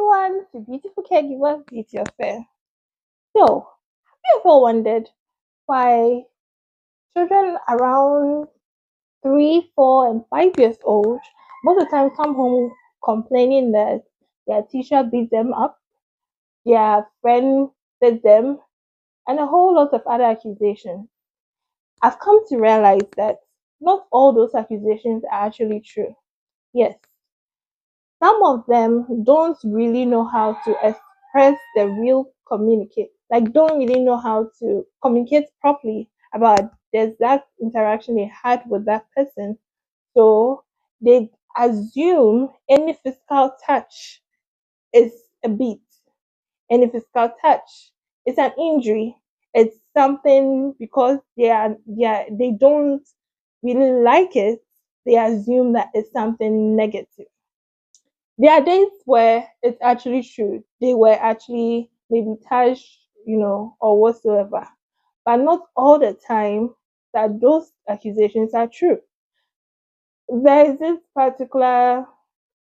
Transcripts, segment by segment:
everyone to Beautiful Caregivers Beauty Affair. So, have you ever wondered why children around 3, 4, and 5 years old most of the time come home complaining that their teacher beat them up, their friend beat them, and a whole lot of other accusations? I've come to realize that not all those accusations are actually true. Yes, some of them don't really know how to express the real communicate, like don't really know how to communicate properly about the exact interaction they had with that person. So they assume any physical touch is a beat, any physical touch is an injury. It's something because they don't really like it, they assume that it's something negative. There are days where it's actually true. They were actually maybe touched, or whatsoever. But not all the time that those accusations are true. There is this particular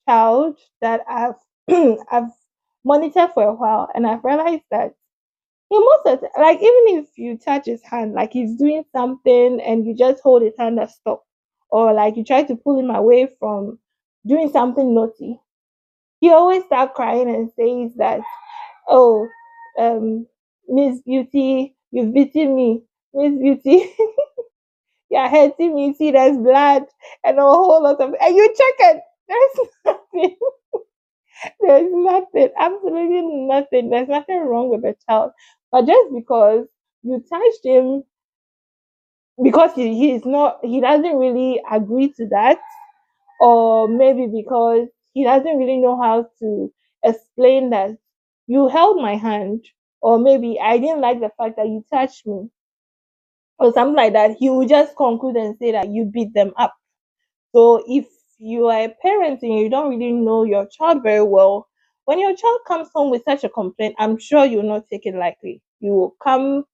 child that I've I've monitored for a while, and I've realized that in most of like even if you touch his hand, like he's doing something and you just hold his hand and stop, or like you try to pull him away from doing something naughty, he always start crying and says that, oh, um, Miss Beauty, you've beaten me. Miss Beauty, you're hurting me. See, there's blood and a whole lot of, and you check it. There's nothing. There's nothing. Absolutely nothing. There's nothing wrong with the child. But just because you touched him, because he doesn't really agree to that, or maybe because he doesn't really know how to explain that you held my hand, or maybe I didn't like the fact that you touched me, or something like that, he will just conclude and say that you beat them up. So if you are a parent and you don't really know your child very well, when your child comes home with such a complaint, I'm sure you'll not take it lightly. You will come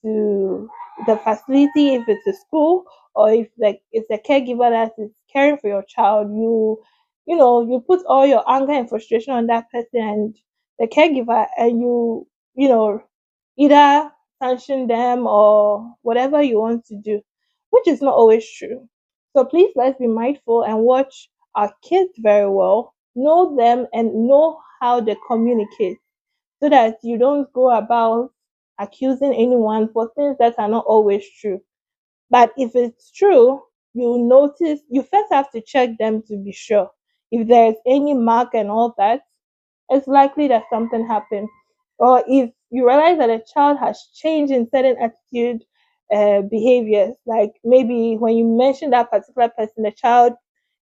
to the facility if it's a school, or if like it's a caregiver that is caring for your child. You put all your anger and frustration on that person and the caregiver, and you know either sanction them or whatever you want to do, which is not always true. So please, let's be mindful and watch our kids very well, know them and know how they communicate, so that you don't go about accusing anyone for things that are not always true. But if it's true, you first have to check them to be sure. If there's any mark and all that, it's likely that something happened. Or if you realize that a child has changed in certain attitude behaviors, like maybe when you mention that particular person, the child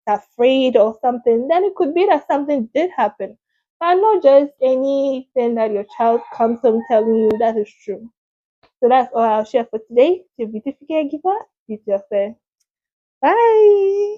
afraid or something, then it could be that something did happen. But not just anything that your child comes home telling you that is true. So that's all I'll share for today. To beautiful caregiver, beauty affair. Bye.